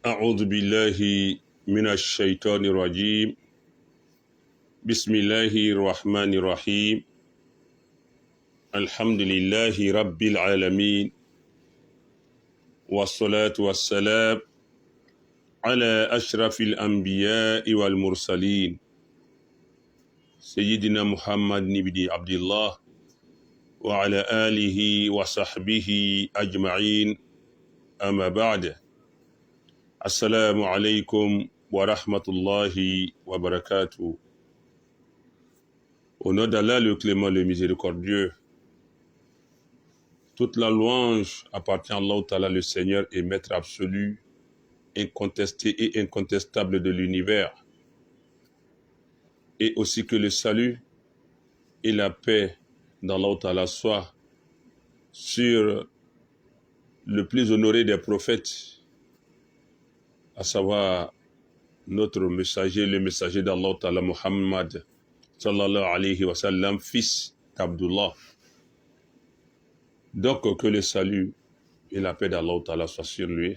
أعوذ بالله من الشيطان الرجيم بسم الله الرحمن الرحيم الحمد لله رب العالمين والصلاة والسلام على أشرف الأنبياء والمرسلين سيدنا محمد بن عبد الله وعلى آله وصحبه أجمعين أما بعد السلام عليكم ورحمة الله وبركاته. Au nom d'Allah, le clément, le miséricordieux, toute la louange appartient à Allah Ta'ala, le Seigneur et Maître absolu, incontesté et incontestable de l'univers. Et aussi que le salut et la paix d'Allah Ta'ala soient sur le plus honoré des prophètes, à savoir notre messager, le messager d'Allah Ta'ala, Muhammad sallallahu alayhi wa sallam, fils d'Abdullah. Donc que le salut et la paix d'Allah Ta'ala soient sur lui.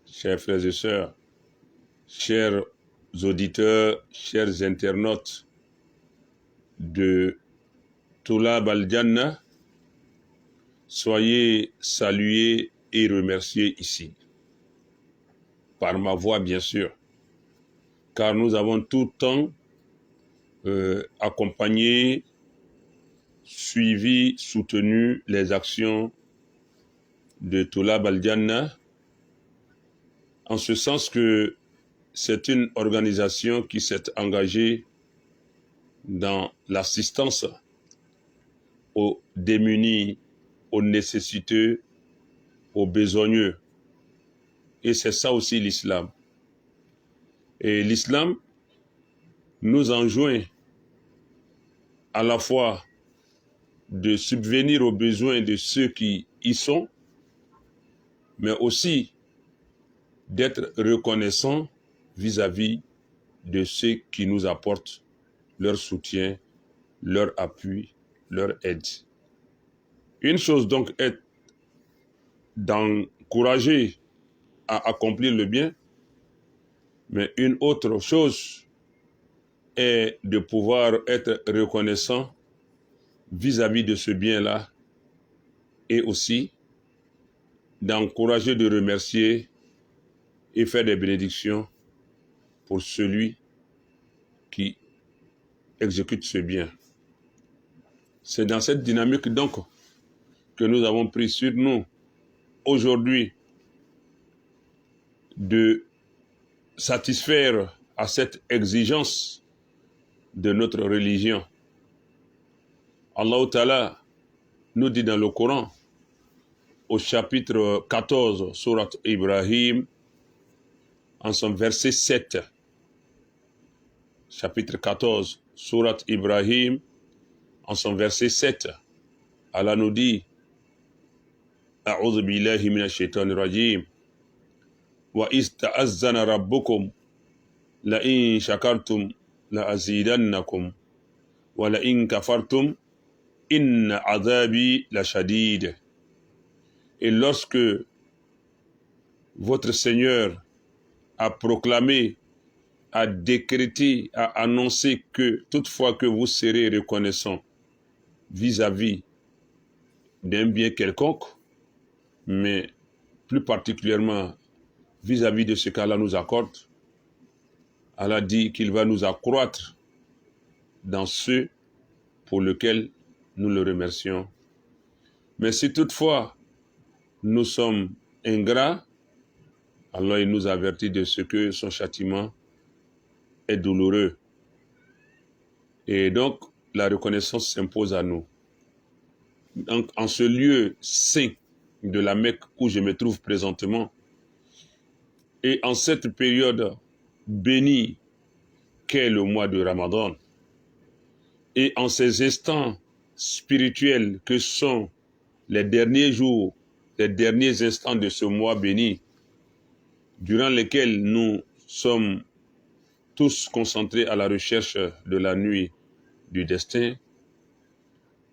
Chers frères et sœurs, chers auditeurs, chers internautes de Tulab al-Jannah, soyez salués et remerciés ici. Par ma voix, bien sûr, car nous avons tout le temps accompagné, suivi, soutenu les actions de Tulab al-Jannah, en ce sens que c'est une organisation qui s'est engagée dans l'assistance aux démunis, aux nécessiteux, aux besogneux. Et c'est ça aussi l'islam. Et l'islam nous enjoint à la fois de subvenir aux besoins de ceux qui y sont, mais aussi d'être reconnaissant vis-à-vis de ceux qui nous apportent leur soutien, leur appui, leur aide. Une chose donc est d'encourager à accomplir le bien, mais une autre chose est de pouvoir être reconnaissant vis-à-vis de ce bien-là et aussi d'encourager, de remercier et faire des bénédictions pour celui qui exécute ce bien. C'est dans cette dynamique donc que nous avons pris sur nous aujourd'hui de satisfaire à cette exigence de notre religion. Allah Ta'ala nous dit dans le Coran, au chapitre 14, sourate Ibrahim, en son verset 7. Chapitre 14, sourate Ibrahim, en son verset 7. Allah nous dit, A'udhu billahi minash shaitanir rajim, wa ista'azzana rabbukum la in shakartum la azidannakum wa la in kafartum inna azabi la shadid. Et lorsque votre Seigneur a proclamé, a décrété, a annoncé que toutefois que vous serez reconnaissant vis-à-vis d'un bien quelconque, mais plus particulièrement vis-à-vis de ce qu'Allah nous accorde, Allah dit qu'il va nous accroître dans ce pour lequel nous le remercions. Mais si toutefois nous sommes ingrats, alors il nous avertit de ce que son châtiment est douloureux. Et donc, la reconnaissance s'impose à nous. Donc, en ce lieu saint de la Mecque où je me trouve présentement, et en cette période bénie qu'est le mois de Ramadan, et en ces instants spirituels que sont les derniers jours, les derniers instants de ce mois béni, durant lesquels nous sommes tous concentrés à la recherche de la nuit du destin,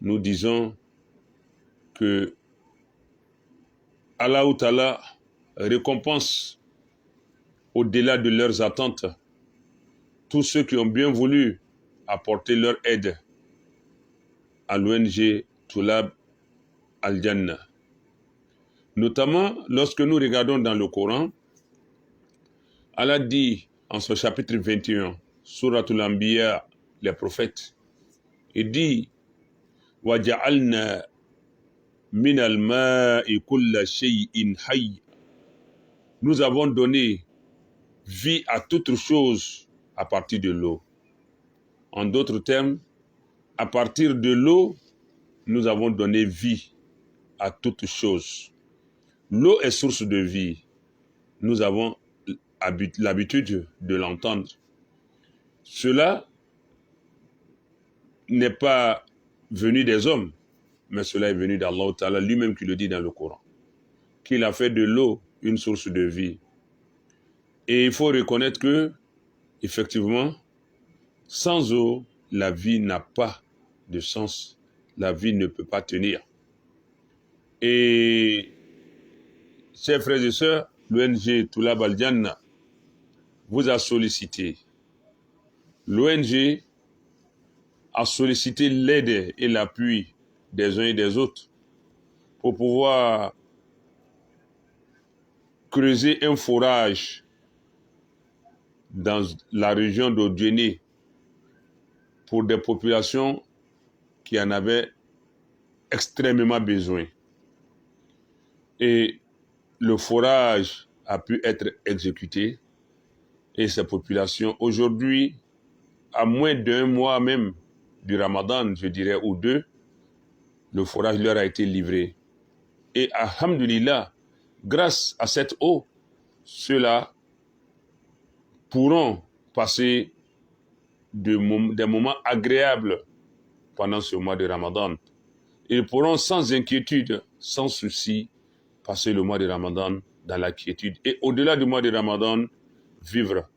nous disons que Allah Ta'ala récompense au-delà de leurs attentes, tous ceux qui ont bien voulu apporter leur aide à l'ONG Tulab Al-Jannah. Notamment, lorsque nous regardons dans le Coran, Allah dit en son chapitre 21, Suratul Anbiya, les prophètes, il dit وَجَعَلْنَا مِنَ الْمَاءِ كُلَّ شَيْءٍ حَيٍّ. Nous avons donné vie à toute chose à partir de l'eau. En d'autres termes, à partir de l'eau, nous avons donné vie à toute chose. L'eau est source de vie. Nous avons l'habitude de l'entendre. Cela n'est pas venu des hommes, mais cela est venu d'Allah Ta'ala lui-même qui le dit dans le Coran, qu'il a fait de l'eau une source de vie. Et il faut reconnaître que, effectivement, sans eau, la vie n'a pas de sens. La vie ne peut pas tenir. Et, chers frères et sœurs, l'ONG Tulab Al-Jannah vous a sollicité. L'ONG a sollicité l'aide et l'appui des uns et des autres pour pouvoir creuser un forage dans la région d'Odjéné pour des populations qui en avaient extrêmement besoin. Et le forage a pu être exécuté et ces populations, aujourd'hui, à moins d'un mois même du Ramadan, je dirais, ou deux, le forage leur a été livré. Et alhamdulillah, grâce à cette eau, ceux-là pourront passer des moments agréables pendant ce mois de Ramadan. Ils pourront sans inquiétude, sans souci, passer le mois de Ramadan dans la quiétude. Et au-delà du mois de Ramadan, vivre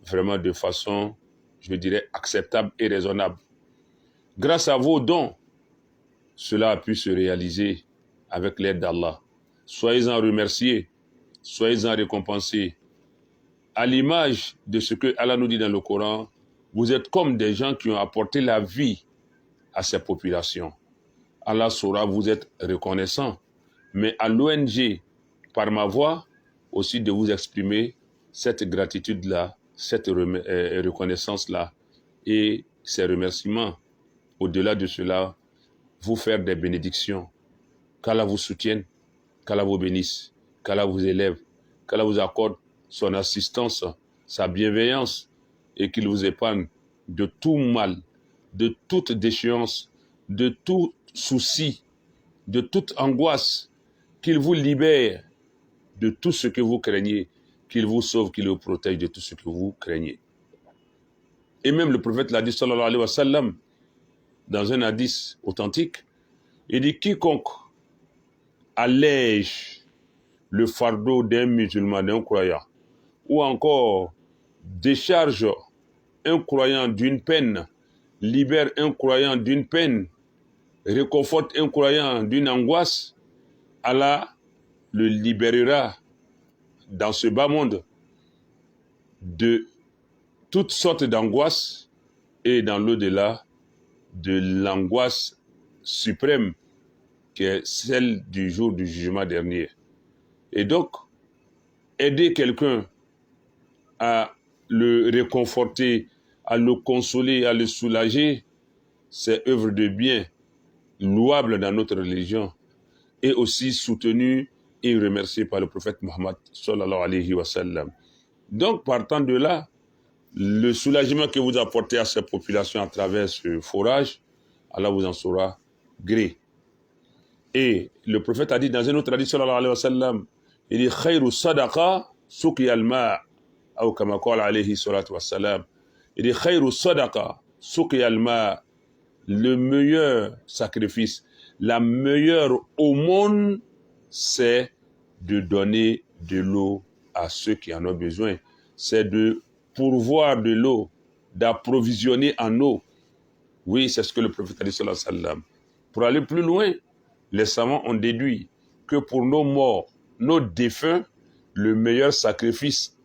vraiment de façon, je dirais, acceptable et raisonnable. Grâce à vos dons, cela a pu se réaliser avec l'aide d'Allah. Soyez-en remerciés, soyez-en récompensés. À l'image de ce que Allah nous dit dans le Coran, vous êtes comme des gens qui ont apporté la vie à ces populations. Allah saura vous être reconnaissant, mais à l'ONG, par ma voix, aussi de vous exprimer cette gratitude-là, cette reconnaissance-là et ces remerciements. Au-delà de cela, vous faire des bénédictions. Qu'Allah vous soutienne, qu'Allah vous bénisse, qu'Allah vous élève, qu'Allah vous accorde son assistance, sa bienveillance et qu'il vous épargne de tout mal, de toute déchéance, de tout souci, de toute angoisse, qu'il vous libère de tout ce que vous craignez, qu'il vous sauve, qu'il vous protège de tout ce que vous craignez. Et même le prophète l'a dit, sallallahu alayhi wa sallam, dans un hadith authentique, il dit quiconque allège le fardeau d'un musulman, d'un croyant, ou encore décharge un croyant d'une peine, libère un croyant d'une peine, réconforte un croyant d'une angoisse, Allah le libérera dans ce bas monde de toutes sortes d'angoisses et dans l'au-delà de l'angoisse suprême qui est celle du jour du jugement dernier. Et donc, aider quelqu'un à le réconforter, à le consoler, à le soulager, c'est œuvre de bien, louable dans notre religion, et aussi soutenu et remercié par le prophète Mohammed sallallahu alayhi wa sallam. Donc, partant de là, le soulagement que vous apportez à ces populations à travers ce forage, Allah vous en saura gré. Et le prophète a dit dans un autre hadith sallallahu alayhi wa sallam, il dit khayru sadaqa suqi al-ma' ou kama qala alayhi salatu wa salam. Il dit khayru sadaqa suqi al-ma', le meilleur sacrifice, la meilleure aumône, c'est de donner de l'eau à ceux qui en ont besoin. C'est de pourvoir de l'eau, d'approvisionner en eau. Oui, c'est ce que le prophète a dit sallallahu alayhi wa sallam. Pour aller plus loin, les savants ont déduit que pour nos morts, nos défunts, le meilleur sacrifice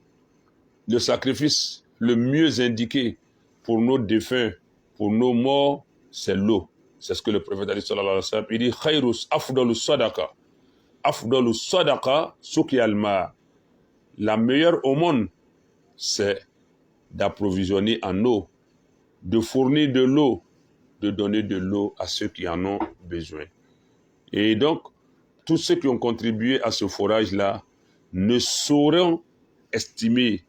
le sacrifice le mieux indiqué pour nos défunts, pour nos morts, c'est l'eau. C'est ce que le prophète a dit, sallallahu alayhi wa sallam. Il dit, khayrus afdalu sadaqa. Afdalu sadaqa suki alma. La meilleure aumône, c'est d'approvisionner en eau, de fournir de l'eau, de donner de l'eau à ceux qui en ont besoin. Et donc, tous ceux qui ont contribué à ce forage-là ne sauront estimer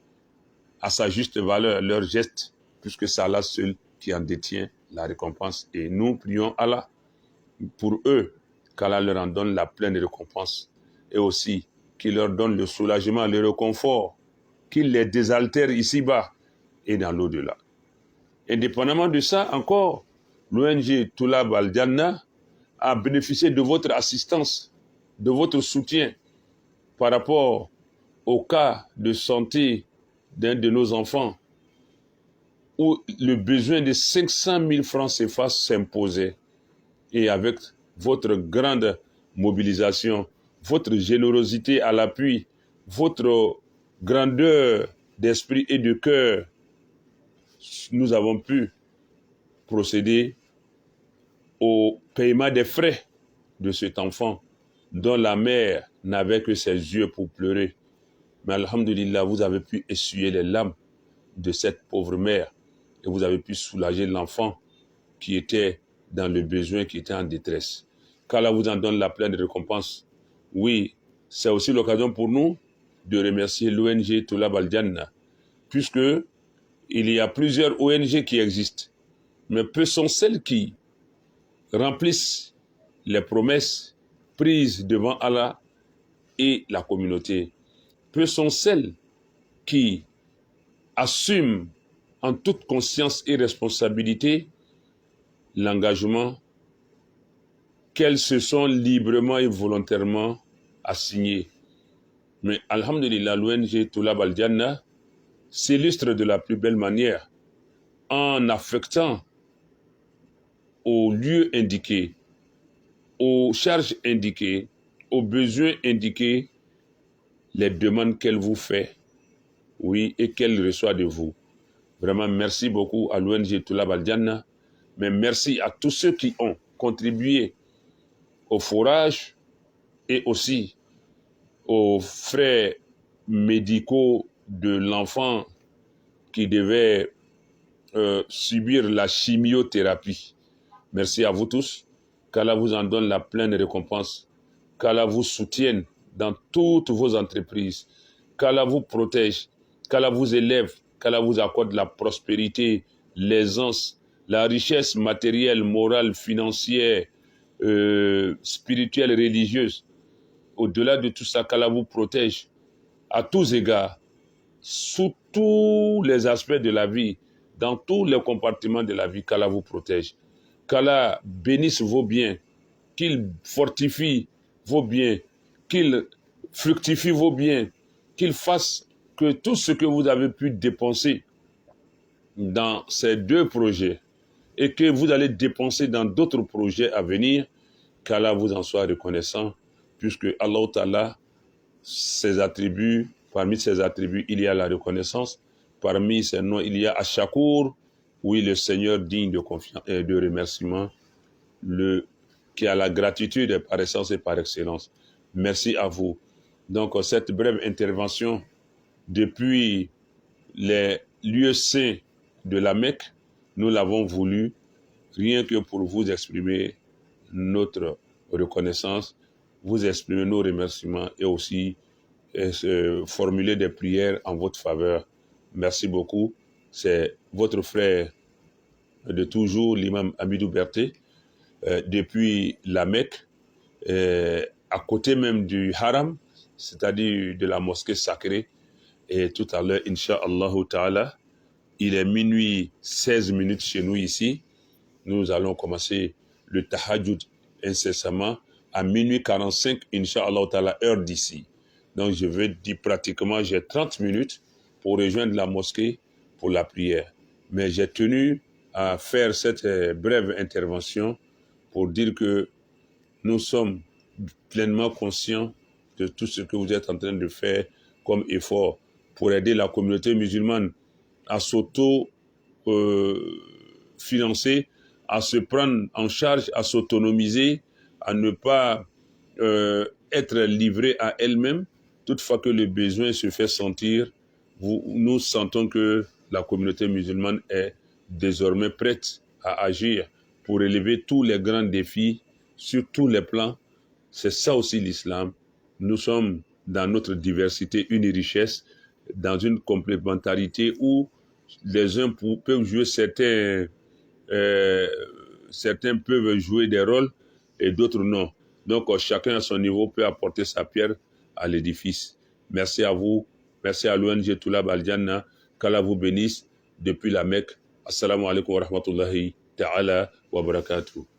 à sa juste valeur leur geste, puisque c'est Allah seul qui en détient la récompense. Et nous prions Allah pour eux, qu'Allah leur en donne la pleine récompense, et aussi qu'il leur donne le soulagement, le réconfort, qu'il les désaltère ici-bas et dans l'au-delà. Indépendamment de ça, encore, l'ONG Toulab Al-Janna a bénéficié de votre assistance, de votre soutien par rapport au cas de santé d'un de nos enfants où le besoin de 500 000 francs CFA s'imposait. Et avec votre grande mobilisation, votre générosité à l'appui, votre grandeur d'esprit et de cœur, nous avons pu procéder au paiement des frais de cet enfant dont la mère n'avait que ses yeux pour pleurer. Mais alhamdulillah, vous avez pu essuyer les larmes de cette pauvre mère et vous avez pu soulager l'enfant qui était dans le besoin, qui était en détresse. Qu'Allah vous en donne la pleine récompense. Oui, c'est aussi l'occasion pour nous de remercier l'ONG Toulab Al-Janna, puisque il y a plusieurs ONG qui existent, mais peu sont celles qui remplissent les promesses prises devant Allah et la communauté. Peu sont celles qui assument en toute conscience et responsabilité l'engagement qu'elles se sont librement et volontairement assignées. Mais alhamdulillah, l'ONG Toulab Al-Janna s'illustre de la plus belle manière en affectant aux lieux indiqués, aux charges indiquées, aux besoins indiqués, les demandes qu'elle vous fait, oui, et qu'elle reçoit de vous. Vraiment, merci beaucoup à l'ONG Toulab Al-Janna, mais merci à tous ceux qui ont contribué au forage et aussi aux frais médicaux de l'enfant qui devait subir la chimiothérapie. Merci à vous tous. Qu'Allah vous en donne la pleine récompense. Qu'Allah vous soutienne dans toutes vos entreprises. Qu'Allah vous protège. Qu'Allah vous élève. Qu'Allah vous accorde la prospérité, l'aisance, la richesse matérielle, morale, financière, spirituelle, religieuse. Au-delà de tout ça, qu'Allah vous protège à tous égards, sous tous les aspects de la vie, dans tous les compartiments de la vie, qu'Allah vous protège. Qu'Allah bénisse vos biens, qu'il fortifie vos biens, qu'il fructifie vos biens, qu'il fasse que tout ce que vous avez pu dépenser dans ces deux projets et que vous allez dépenser dans d'autres projets à venir, qu'Allah vous en soit reconnaissant, puisque Allah Ta'ala, ses attributs, parmi ses attributs, il y a la reconnaissance, parmi ses noms, il y a Ash-Shakur, oui, le Seigneur digne de confiance et de remerciement, qui a la gratitude par essence et par excellence. Merci à vous. Donc, cette brève intervention depuis les lieux saints de la Mecque, nous l'avons voulu rien que pour vous exprimer notre reconnaissance, vous exprimer nos remerciements et aussi formuler des prières en votre faveur. Merci beaucoup. C'est votre frère de toujours, l'imam Hamidou Berté, depuis la Mecque, à côté même du Haram, c'est-à-dire de la mosquée sacrée. Et tout à l'heure, Inch'Allah Ta'ala, il est minuit 16 minutes chez nous ici. Nous allons commencer le tahajjud incessamment à minuit 45, Inch'Allah Ta'ala, heure d'ici. Donc je veux dire pratiquement, j'ai 30 minutes pour rejoindre la mosquée pour la prière. Mais j'ai tenu à faire cette brève intervention pour dire que nous sommes pleinement conscients de tout ce que vous êtes en train de faire comme effort pour aider la communauté musulmane à s'auto-financer, à se prendre en charge, à s'autonomiser, à ne pas être livrée à elle-même. Toutefois que le besoin se fait sentir, nous sentons que la communauté musulmane est désormais prête à agir pour relever tous les grands défis sur tous les plans. C'est ça aussi l'islam. Nous sommes dans notre diversité une richesse, dans une complémentarité où les uns peuvent jouer certains peuvent jouer des rôles et d'autres non. Donc chacun à son niveau peut apporter sa pierre à l'édifice. Merci à vous, merci à l'ONG Toulab Al-Janna, qu'Allah vous bénisse depuis la Mecque. Assalamu alaikum wa rahmatullahi ta'ala wa barakatuh.